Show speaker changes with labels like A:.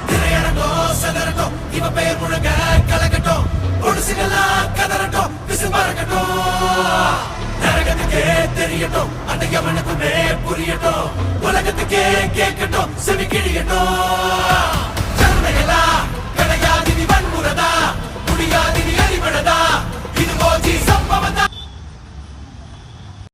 A: திரையரங்கம் செதறட்டும், இவ பெயர் முழங்க கலக்கட்டும், பொடுசுகள்லாம் கதறட்டும், விசு பறக்கட்டும். நரகத்துக்கே தெரியட்டும், அந்த எவனுக்குமே புரியட்டும், உலகத்துக்கே கேட்கட்டும், செவி கிழியட்டும்.